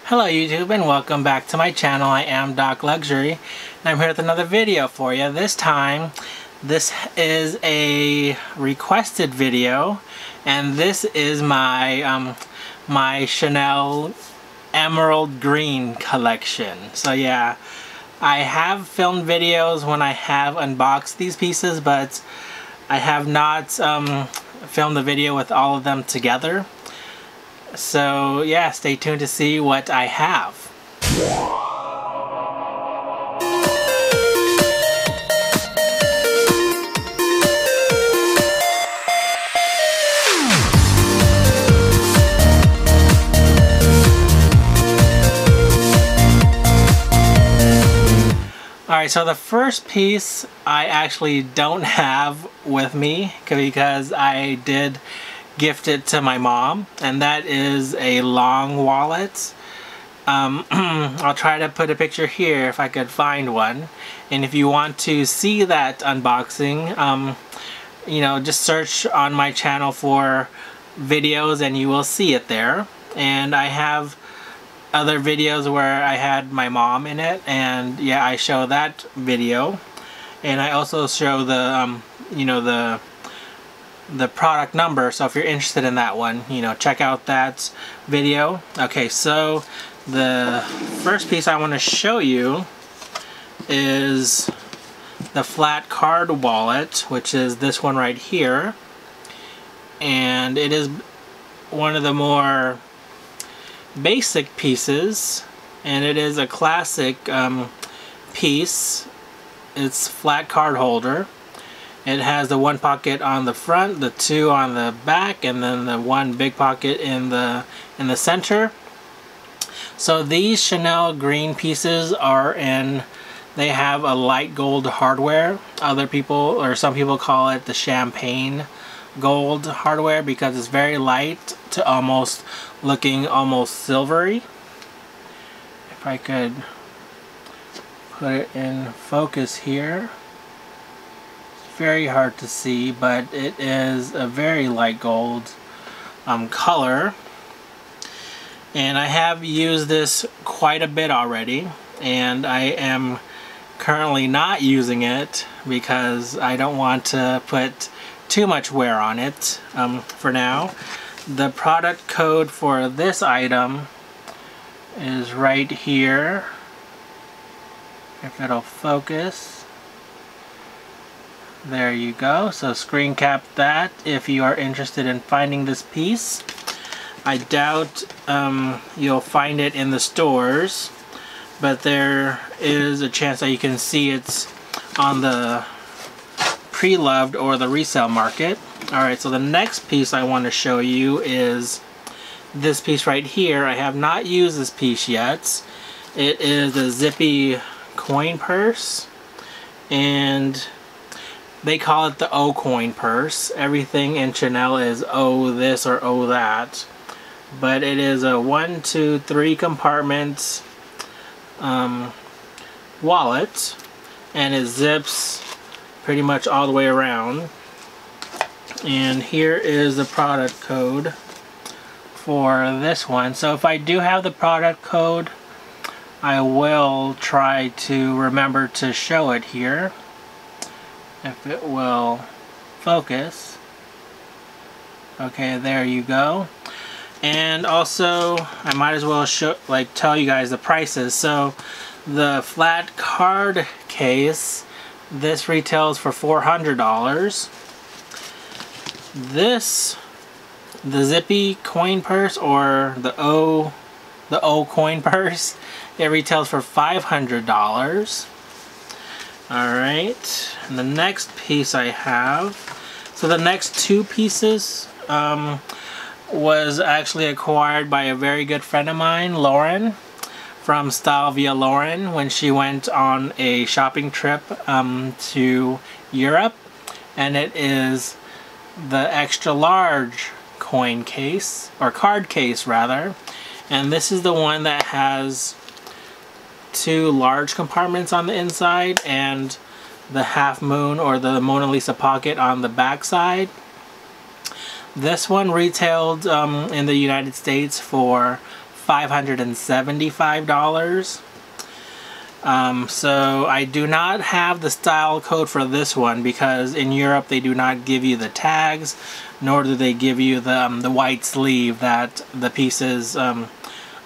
Hello YouTube and welcome back to my channel. I am docLUXURY and I'm here with another video for you. This time, this is a requested video and this is my my Chanel Emerald Green collection. So yeah, I have filmed videos when I have unboxed these pieces, but I have not filmed the video with all of them together. So yeah, stay tuned to see what I have. Alright, so the first piece I actually don't have with me because I did gift it to my mom, and that is a long wallet. I'll try to put a picture here if I could find one, and if you want to see that unboxing, you know, just search on my channel for videos and you will see it there. And I have other videos where I had my mom in it, and yeah, I show that video, and I also show the you know, the product number, so if you're interested in that one, you know, check out that video. Okay, so the first piece I want to show you is the flat card wallet, which is this one right here, and it is one of the more basic pieces, and it is a classic piece. It's flat card holder. It has the one pocket on the front, the two on the back, and then the one big pocket in the center. So these Chanel green pieces are in, they have a light gold hardware. Other people, or some people, call it the champagne gold hardware because it's very light to almost looking almost silvery. If I could put it in focus here. Very hard to see, but it is a very light gold color, and I have used this quite a bit already, and I am currently not using it because I don't want to put too much wear on it for now. The product code for this item is right here, if it'll focus. There you go. So screen cap that if you are interested in finding this piece. I doubt you'll find it in the stores, but there is a chance that you can see it on the pre-loved or the resale market. Alright, so the next piece I want to show you is this piece right here. I have not used this piece yet. It is a Zippe coin purse, and they call it the O coin purse. Everything in Chanel is O this or O that. But it is a 1, 2, 3 compartment wallet, and it zips pretty much all the way around. And here is the product code for this one. So if I do have the product code, I will try to remember to show it here, if it will focus. Okay, there you go. And also, I might as well show, tell you guys the prices. So the flat card case, this retails for $400. This, the Zippe coin purse, or the O coin purse, it retails for $500. Alright, and the next piece I have, so the next two pieces was actually acquired by a very good friend of mine, Lauren, from Style Via Lauren, when she went on a shopping trip to Europe, and it is the extra large coin case, or card case rather, and this is the one that has two large compartments on the inside and the half moon or the Mona Lisa pocket on the back side. This one retailed in the United States for $575. So I do not have the style code for this one because in Europe they do not give you the tags, nor do they give you the white sleeve that the pieces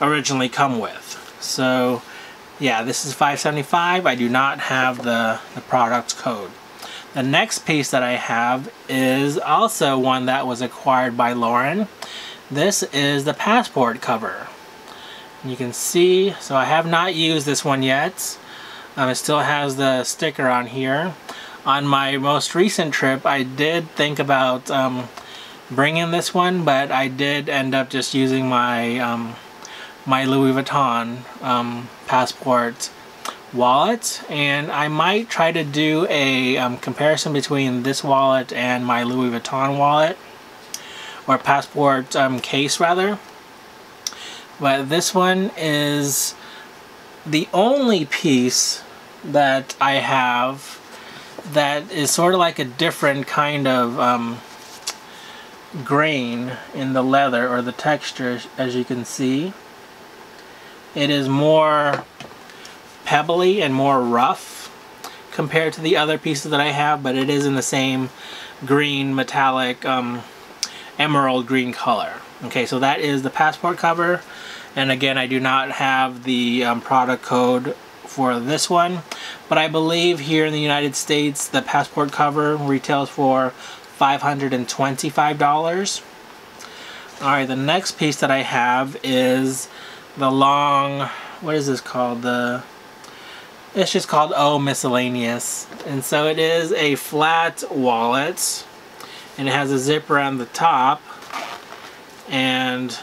originally come with. So yeah, this is $575. I do not have the product code. The next piece that I have is also one that was acquired by Lauren. This is the passport cover. You can see, so I have not used this one yet. It still has the sticker on here. On my most recent trip, I did think about bringing this one, but I did end up just using my my Louis Vuitton passport wallet, and I might try to do a comparison between this wallet and my Louis Vuitton wallet, or passport case rather. But this one is the only piece that I have that is sort of like a different kind of grain in the leather or the texture, as you can see. It is more pebbly and more rough compared to the other pieces that I have, but it is in the same green metallic emerald green color. Okay, so that is the passport cover, and again I do not have the product code for this one, but I believe here in the United States the passport cover retails for $525. Alright, the next piece that I have is the long, what is this called? It's just called Oh Miscellaneous. And so it is a flat wallet, and it has a zipper on the top and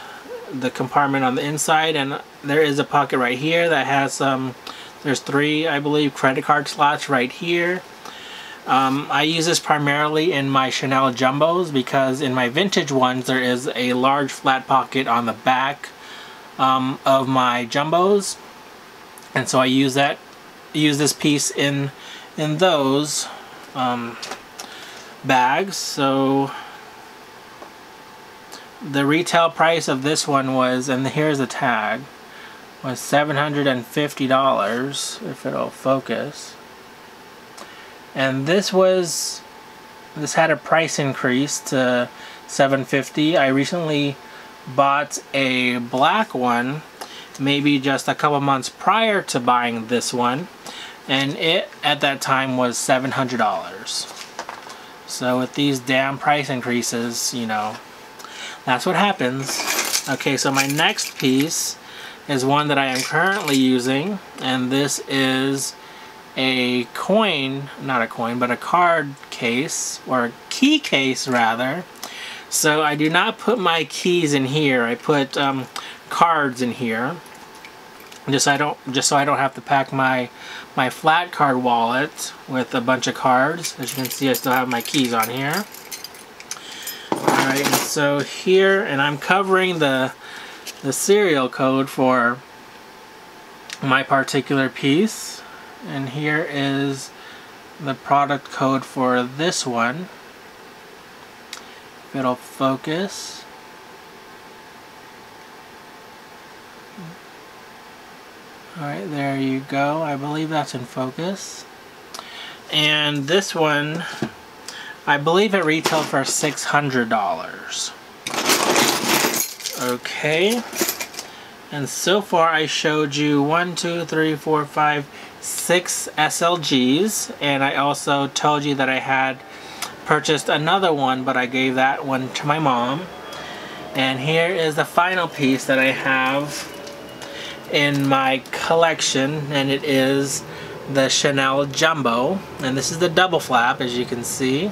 the compartment on the inside, and there is a pocket right here that has some, there's 3 I believe credit card slots right here. I use this primarily in my Chanel jumbos because in my vintage ones there is a large flat pocket on the back of my jumbos, and so I use this piece in those bags. So the retail price of this one was, and here's the tag, was $750 if it'll focus. And this had a price increase to $750. I recently bought a black one maybe just a couple months prior to buying this one, and it at that time was $700. So with these damn price increases, you know, that's what happens. Okay, so my next piece is one that I am currently using, and this is a coin, not a coin, but a card case, or a key case rather. So I do not put my keys in here. I put cards in here, just so I don't have to pack my flat card wallet with a bunch of cards. As you can see, I still have my keys on here. Alright, and so here, and I'm covering the serial code for my particular piece, and here is the product code for this one. If it'll focus. Alright, there you go. I believe that's in focus. And this one, I believe it retailed for $600. Okay. And so far I showed you 1, 2, 3, 4, 5, 6 SLGs. And I also told you that I had purchased another one, but I gave that one to my mom. And here is the final piece that I have in my collection, and it is the Chanel Jumbo, and this is the double flap, as you can see.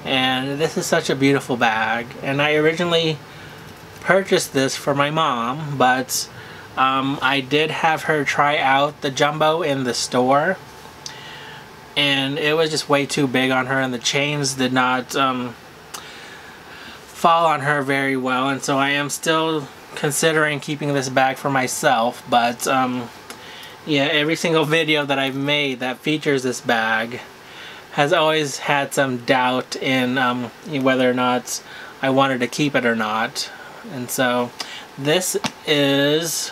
And this is such a beautiful bag, and I originally purchased this for my mom, but I did have her try out the Jumbo in the store, and it was just way too big on her, and the chains did not fall on her very well, and so I am still considering keeping this bag for myself. But yeah, every single video that I've made that features this bag has always had some doubt in whether or not I wanted to keep it or not. And so This is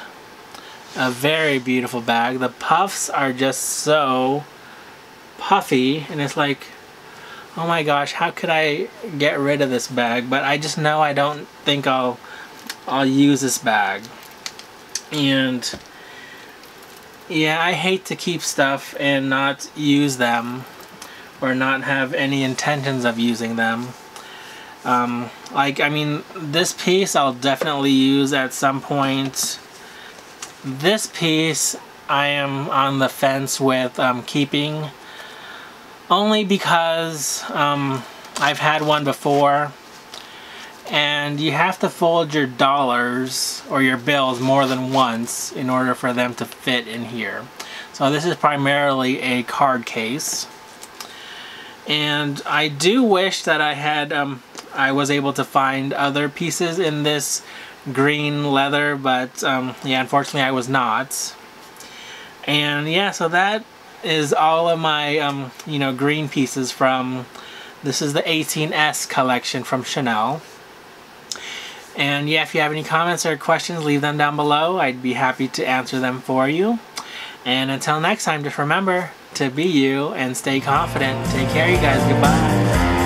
a very beautiful bag. The puffs are just so puffy, and it's like, oh my gosh, how could I get rid of this bag? But I just know I don't think I'll use this bag. And yeah, I hate to keep stuff and not use them or not have any intentions of using them. Like, I mean, this piece I'll definitely use at some point. This piece I am on the fence with keeping, only because I've had one before, and you have to fold your dollars or your bills more than once in order for them to fit in here. So this is primarily a card case, and I do wish that I was able to find other pieces in this green leather, but yeah, unfortunately I was not. And yeah, so that is all of my you know, green pieces from, this is the 18S collection from Chanel. And yeah, if you have any comments or questions, leave them down below. I'd be happy to answer them for you. And until next time, just remember to be you and stay confident. Take care, you guys. Goodbye.